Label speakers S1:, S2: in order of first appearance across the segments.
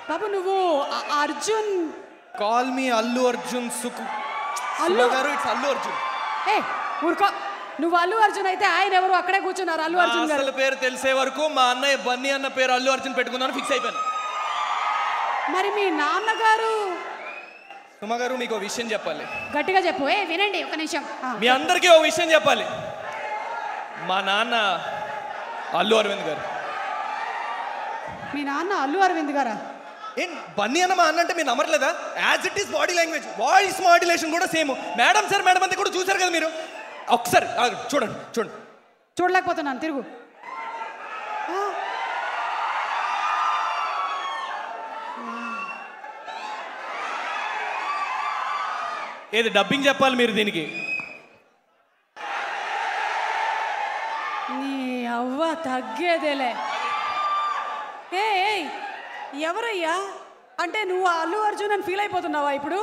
S1: బాబు నువ్వు Arjun
S2: call me Allu Arjun
S1: Allu
S2: గారు, it's Allu Arjun.
S1: ఏ ఊరుకో, నువ్వు అల్లు అర్జున్ అయితే ఆయన ఎవరు అక్కడే కూర్చున్నారు అల్లు అర్జున్ గారు.
S2: అసలు పేరు తెలిసే వరకు మా అన్నయ్య బన్నీ అన్న పేరు అల్లు అర్జున్ పెట్టుకుందామని ఫిక్స్ అయిపోయాను.
S1: మరి మీ నాన్నగారు?
S2: సుమ గారు మీకు విషయం చెప్పాలి.
S1: గట్టిగా చెప్పు. వినండి ఒక నిమిషం.
S2: మీ అందరికీ ఓ విషయం చెప్పాలి. మా నాన్న అల్లు అరవింద్ గారు.
S1: మీ నాన్న అల్లు అరవింద్ గారా?
S2: ఏం బన్నీ అన్న మా అన్న అంటే మీరు నమ్మట్లేదా? As it is body language, voice modulation కూడా సేమ్. మేడం సార్ మేడం అంతా కూడా చూసారు కదా మీరు. ఒకసారి చూడండి చూడండి.
S1: చూడలేకపోతున్నాను, తిరుగు.
S2: ఏది డబ్బింగ్ చెప్పాలి మీరు దీనికి?
S1: నీ అవ్వ తగ్గేదేలే. ఏ ఎవరయ్యా? అంటే నువ్వు అల్లు అర్జున్ అని ఫీల్ అయిపోతున్నావా ఇప్పుడు?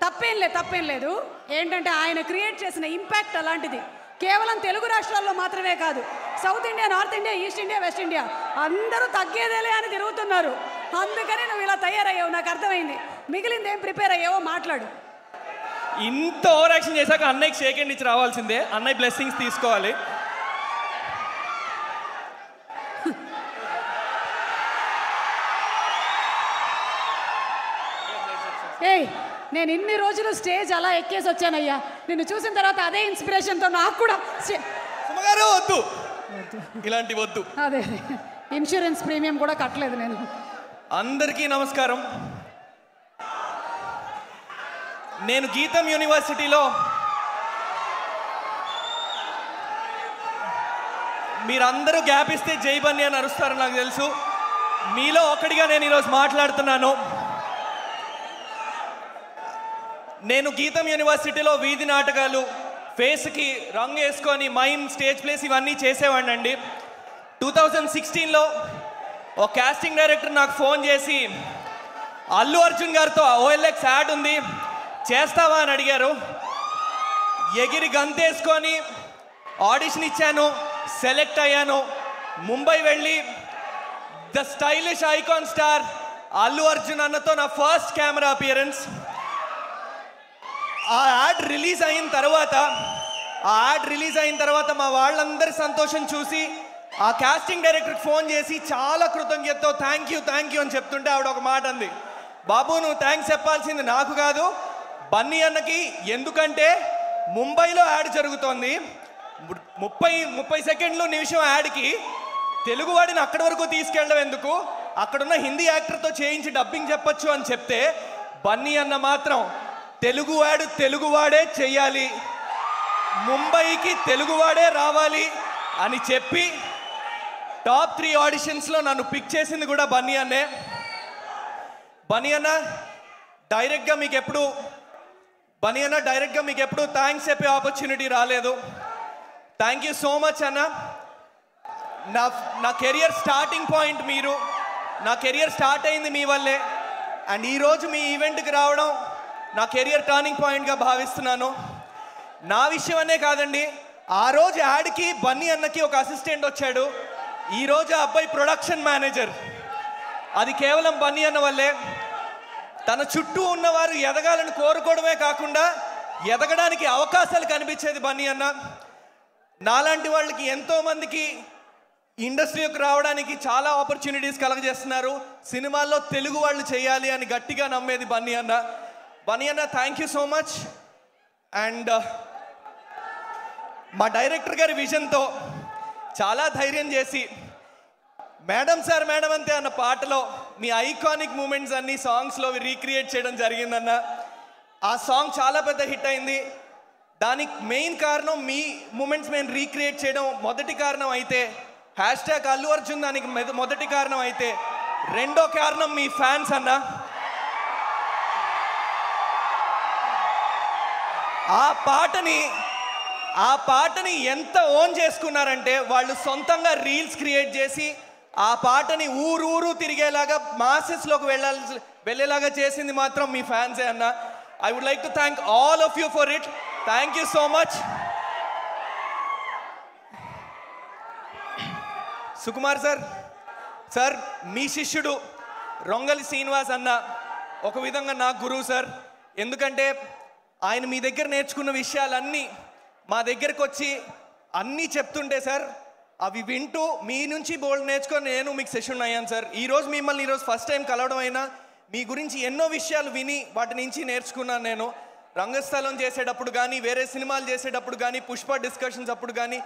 S1: తప్పేం లేదు. ఏంటంటే ఆయన క్రియేట్ చేసిన ఇంపాక్ట్ అలాంటిది. కేవలం తెలుగు రాష్ట్రాల్లో మాత్రమే కాదు, south India, north India, east India, west India అందరూ తగ్గేదేలే అని తిరుగుతున్నారు. అందుకని నువ్వు ఇలా తయారయ్యావు, నాకు అర్థమైంది. మిగిలింది ఏం ప్రిపేర్ అయ్యావో మాట్లాడు.
S2: ఇంత ఓవర్ యాక్షన్ చేశాక అన్నయ్యకి షేక్ హ్యాండ్ ఇచ్చి రావాల్సిందే. అన్నయ్య బ్లెస్సింగ్స్ తీసుకోవాలి.
S1: నేను ఇన్ని రోజులు స్టేజ్ అలా ఎక్కేసి వచ్చానయ్యా. నిన్ను చూసిన తర్వాత అదే ఇన్స్పిరేషన్తో నాకు కూడా
S2: వద్దు, ఇలాంటి వద్దు.
S1: అదే ఇన్సూరెన్స్ ప్రీమియం కూడా కట్టలేదు నేను.
S2: అందరికీ నమస్కారం. నేను గీతం యూనివర్సిటీలో మీరందరూ గ్యాప్ ఇస్తే జై బన్నీ అని అరుస్తారని నాకు తెలుసు. మీలో ఒకటిగా నేను ఈరోజు మాట్లాడుతున్నాను. నేను గీతం యూనివర్సిటీలో వీధి నాటకాలు, ఫేస్కి రంగు వేసుకొని మైమ్, స్టేజ్ ప్లేస్ ఇవన్నీ చేసేవాడిని అండి. 2016లో ఒక కాస్టింగ్ డైరెక్టర్ నాకు ఫోన్ చేసి అల్లు అర్జున్ గారితో OLX యాడ్ ఉంది చేస్తావా అని అడిగారు. ఎగిరి గంతేసుకొని ఆడిషన్ ఇచ్చాను, సెలెక్ట్ అయ్యాను. ముంబై వెళ్ళి the stylish icon star Allu Arjun అన్నతో నా ఫస్ట్ కెమెరా అపియరెన్స్. ఆ యాడ్ రిలీజ్ అయిన తర్వాత మా వాళ్ళందరి సంతోషం చూసి ఆ కాస్టింగ్ డైరెక్టర్కి ఫోన్ చేసి చాలా కృతజ్ఞతతో థ్యాంక్ యూ అని చెప్తుంటే ఆవిడ ఒక మాట అంది, బాబు నువ్వు థ్యాంక్స్ చెప్పాల్సింది నాకు కాదు బన్నీ అన్నకి. ఎందుకంటే ముంబైలో యాడ్ జరుగుతోంది, 30 సెకండ్లు నిమిషం యాడ్కి తెలుగువాడిని అక్కడి వరకు తీసుకెళ్ళడం ఎందుకు, అక్కడున్న హిందీ యాక్టర్తో చేయించి డబ్బింగ్ చెప్పొచ్చు అని చెప్తే బన్నీ అన్న మాత్రం తెలుగువాడే చెయ్యాలి, ముంబైకి తెలుగువాడే రావాలి అని చెప్పి టాప్ 3 ఆడిషన్స్లో నన్ను పిక్ చేసింది కూడా బన్నీ అన్నే. బన్నీ అన్న డైరెక్ట్గా మీకు ఎప్పుడు థ్యాంక్స్ చెప్పే ఆపర్చునిటీ రాలేదు. థ్యాంక్ యూ సో మచ్ అన్న. నా కెరియర్ స్టార్టింగ్ పాయింట్ మీరు. నా కెరియర్ స్టార్ట్ అయింది మీ వల్లే. అండ్ ఈరోజు మీ ఈవెంట్కి రావడం నా కెరియర్ టర్నింగ్ పాయింట్గా భావిస్తున్నాను. నా విషయం అనే కాదండి, ఆ రోజు యాడ్కి బన్నీ అన్నకి ఒక అసిస్టెంట్ వచ్చాడు. ఈరోజు ఆ అబ్బాయి ప్రొడక్షన్ మేనేజర్. అది కేవలం బన్నీ అన్న వల్లే. తన చుట్టూ ఉన్నవారు ఎదగాలని కోరుకోవడమే కాకుండా ఎదగడానికి అవకాశాలు కనిపించేది బన్నీ అన్న. నాలాంటి వాళ్ళకి ఎంతోమందికి ఇండస్ట్రీకి రావడానికి చాలా ఆపర్చునిటీస్ కలగజేస్తున్నారు. సినిమాల్లో తెలుగు వాళ్ళు చేయాలి అని గట్టిగా నమ్మేది బన్నీ అన్న. బన్నీ అన్న thank you so much. And మా డైరెక్టర్ గారి విజన్తో చాలా ధైర్యం చేసి మేడం సార్ మేడం అంతే అన్న పాటలో మీ ఐకానిక్ మూమెంట్స్ అన్ని సాంగ్స్లో రీక్రియేట్ చేయడం జరిగిందన్న. ఆ సాంగ్ చాలా పెద్ద హిట్ అయింది. దానికి మెయిన్ కారణం మీ మూమెంట్స్ మేము రీక్రియేట్ చేయడం మొదటి కారణం అయితే, హ్యాష్ట్యాగ్ అల్లు అర్జున్ దానికి మొదటి కారణం అయితే, రెండో కారణం మీ ఫ్యాన్స్ అన్న. ఆ పాటని ఎంత ఓన్ చేసుకున్నారంటే వాళ్ళు సొంతంగా రీల్స్ క్రియేట్ చేసి ఆ పాటని ఊరు తిరిగేలాగా మాసెస్లోకి వెళ్ళేలాగా చేసింది మాత్రం మీ ఫ్యాన్సే అన్న. I would like to thank all of you for it. Thank you so much. Sukumar sir, మీ శిష్యుడు రొంగలి శ్రీనివాస్ అన్న ఒక విధంగా నా గురువు సార్. ఎందుకంటే ఆయన మీ దగ్గర నేర్చుకున్న విషయాలన్నీ మా దగ్గరకు వచ్చి అన్నీ చెప్తుంటే సార్, అవి వింటూ మీ నుంచి బోల్డ్ నేర్చుకొని నేను మీకు సెషన్ అయ్యాను సార్. ఈరోజు మిమ్మల్ని ఈరోజు ఫస్ట్ టైం కలవడం అయినా మీ గురించి ఎన్నో విషయాలు విని వాటి నుంచి నేర్చుకున్నాను నేను. రంగస్థలం చేసేటప్పుడు కానీ, వేరే సినిమాలు చేసేటప్పుడు కానీ, పుష్ప డిస్కషన్స్ అప్పుడు కానీ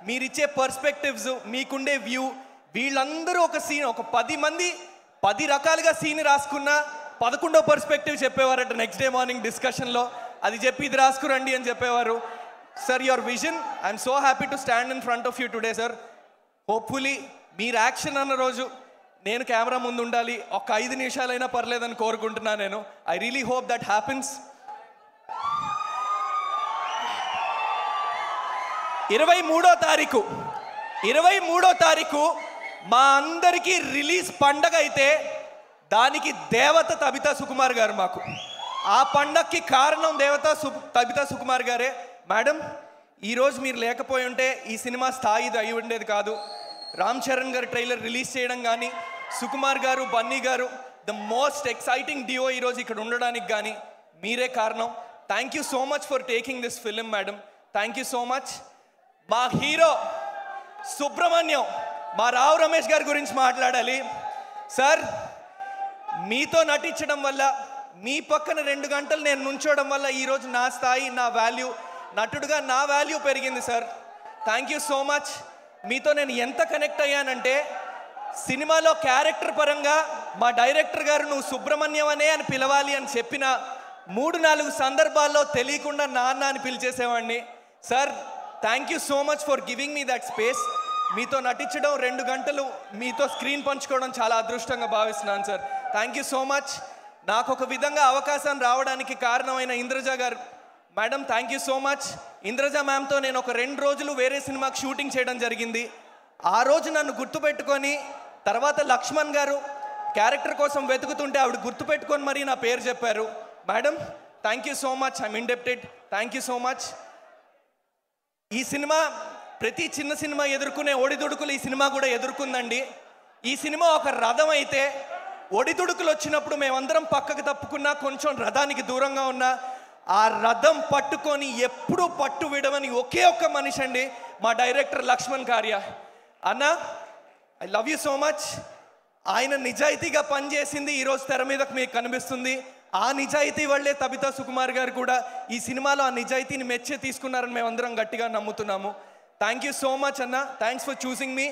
S2: మీరిచ్చే పర్స్పెక్టివ్స్, మీకుండే వ్యూ, వీళ్ళందరూ ఒక సీన్, ఒక 10 మంది 10 రకాలుగా సీన్ రాసుకున్న 11వ పర్స్పెక్టివ్ చెప్పేవారట నెక్స్ట్ డే మార్నింగ్ డిస్కషన్లో. అది చెప్పి ఇది రాసుకురండి అని చెప్పేవారు. Sir, your vision, I'm so happy to stand in front of you today sir. Hopefully మీరు యాక్షన్ అన్న రోజు నేను కెమెరా ముందు ఉండాలి, ఒక 5 నిమిషాలైనా పర్లేదని కోరుకుంటున్నాను నేను. I really hope that happens. 23వ తారీఖు మా అందరికీ రిలీజ్ పండగ అయితే దానికి దేవత తబితా సుకుమార్ గారు మాకు. ఆ పండగకి కారణం తబితా సుకుమార్ గారే. మేడం, ఈరోజు మీరు లేకపోయి ఉంటే ఈ సినిమా స్థాయిది అయి ఉండేది కాదు. రామ్ చరణ్ గారు ట్రైలర్ రిలీజ్ చేయడం కానీ, సుకుమార్ గారు, బన్నీ గారు, ద మోస్ట్ ఎక్సైటింగ్ డియో ఈరోజు ఇక్కడ ఉండడానికి కానీ మీరే కారణం. Thank you so much for taking this film madam. Thank you so much. మా హీరో సుబ్రహ్మణ్యం, మా రావు రమేష్ గారి గురించి మాట్లాడాలి సార్. మీతో నటించడం వల్ల, మీ పక్కన 2 గంటలు నేను నుంచోవడం వల్ల ఈరోజు నా స్థాయి, నా వాల్యూ, నటుడుగా నా వాల్యూ పెరిగింది sir. Thank you so much. మీతో నేను ఎంత కనెక్ట్ అయ్యానంటే, సినిమాలో క్యారెక్టర్ పరంగా మా డైరెక్టర్ గారు నువ్వు సుబ్రహ్మణ్యం అనే అని పిలవాలి అని చెప్పిన 3-4 సందర్భాల్లో తెలియకుండా నాన్న అని పిలిచేసేవాడిని. Sir, thank you so much for giving me that space. మీతో నటించడం, 2 గంటలు మీతో స్క్రీన్ పంచుకోవడం చాలా అదృష్టంగా భావిస్తున్నాను sir. Thank you so much. నాకు ఒక విధంగా అవకాశం రావడానికి కారణమైన Indraja garu madam, thank you so much. Indraja మ్యామ్తో నేను ఒక 2 రోజులు వేరే సినిమాకి షూటింగ్ చేయడం జరిగింది. ఆ రోజు నన్ను గుర్తుపెట్టుకొని, తర్వాత లక్ష్మణ్ గారు క్యారెక్టర్ కోసం వెతుకుతుంటే ఆవిడ గుర్తుపెట్టుకొని మరీ నా పేరు చెప్పారు. Madam, thank you so much. I'm indebted. Thank you so much. ఈ సినిమా ప్రతి చిన్న సినిమా ఎదుర్కొనే ఒడిదుడుకులు ఈ సినిమా కూడా ఎదుర్కొందండి. ఈ సినిమా ఒక రథం అయితే ఒడిదుడుకులు వచ్చినప్పుడు మేమందరం పక్కకు తప్పుకున్నా, కొంచెం రథానికి దూరంగా ఉన్నా, ఆ రథం పట్టుకొని ఎప్పుడూ పట్టు విడవని ఒకే ఒక్క మనిషి అండి మా డైరెక్టర్ లక్ష్మణ్ కార్య అన్న. I love you so much. ఆయన నిజాయితీగా పనిచేసింది ఈరోజు తెర మీదకు మీకు కనిపిస్తుంది. ఆ నిజాయితీ వల్లే తబితా సుకుమార్ గారు కూడా ఈ సినిమాలో ఆ నిజాయితీని మెచ్చే తీసుకున్నారని మేమందరం గట్టిగా నమ్ముతున్నాము. థ్యాంక్ యూ సో మచ్ అన్న. థ్యాంక్స్ ఫర్ చూసింగ్ మీ.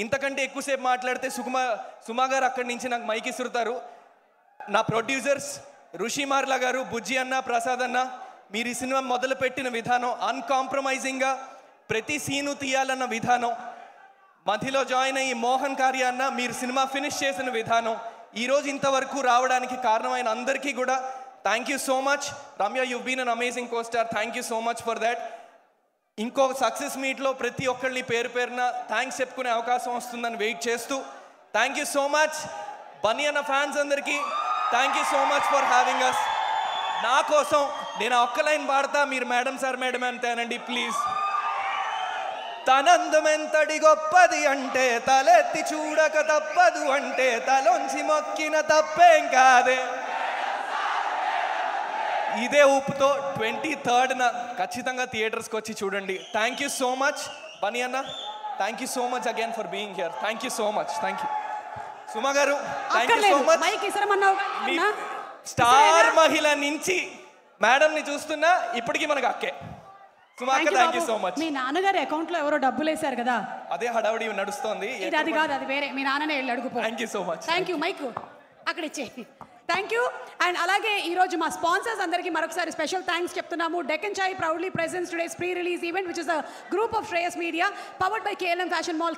S2: ఇంతకంటే ఎక్కువసేపు మాట్లాడితే సుమా గారు అక్కడి నుంచి నాకు మైక్ ఇస్తుతారు. నా ప్రొడ్యూసర్స్ ఋషిమార్ల గారు, బుజ్జి అన్న, ప్రసాద్ అన్న, మీరు ఈ సినిమా మొదలుపెట్టిన విధానం, అన్కాంప్రమైజింగ్గా ప్రతి సీను తీయాలన్న విధానం, మధ్యలో జాయిన్ అయ్యి మోహన్ కార్య అన్న మీరు సినిమా ఫినిష్ చేసిన విధానం, ఈరోజు ఇంతవరకు రావడానికి కారణమైన అందరికీ కూడా thank you so much. Ramya, you been an amazing costar. Thank you so much for that. ఇంకో సక్సెస్ మీట్లో ప్రతి ఒక్కరిని పేరు పేరున థ్యాంక్స్ చెప్పుకునే అవకాశం వస్తుందని వెయిట్ చేస్తూ thank you so much. Bunny అన్న ఫ్యాన్స్ అందరికీ thank you so much for having us. నా కోసం నేను ఒక్క లైన్ పాడతా, మీరు మేడం సార్ మేడం అంతేనండి ప్లీజ్. తనందమెంతటి గొప్పది అంటే, తలెత్తి చూడక తప్పదు అంటే, తలొంచి మొక్కిన తప్పేం కాదే. ఇదే ఊపుతో 23rd ఖచ్చితంగా థియేటర్స్కి వచ్చి చూడండి. Thank you so much Bunny అన్న. Thank you so much again for being here. Thank you so much. Thank you Suma garu. Thank you so much. మీ స్టార్ మహిళ నుంచి మేడంని చూస్తున్నా ఇప్పటికీ మనకు అక్కే. సుమా అక్క, థ్యాంక్ యూ సో మచ్.
S1: మీ నాన్నగారి అకౌంట్ లో ఎవరో డబ్బులు వేశారు కదా,
S2: అదే హడావుడి నడుస్తోంది.
S1: అది కాదు, అది వేరే. మీ నాన్ననే వెళ్ళి అడుగుపో.
S2: Thank you so much.
S1: Thank you. Mike అక్కడ ఇచ్చే. Thank you. అండ్ అలాగే ఈరోజు మా స్పాన్సర్స్ అందరికీ మరొకసారి స్పెషల్ థ్యాంక్స్ చెప్తున్నాము. Deccan Chai proudly presents today's pre release event which is a group of Shreyas media powered by KLM fashion mall.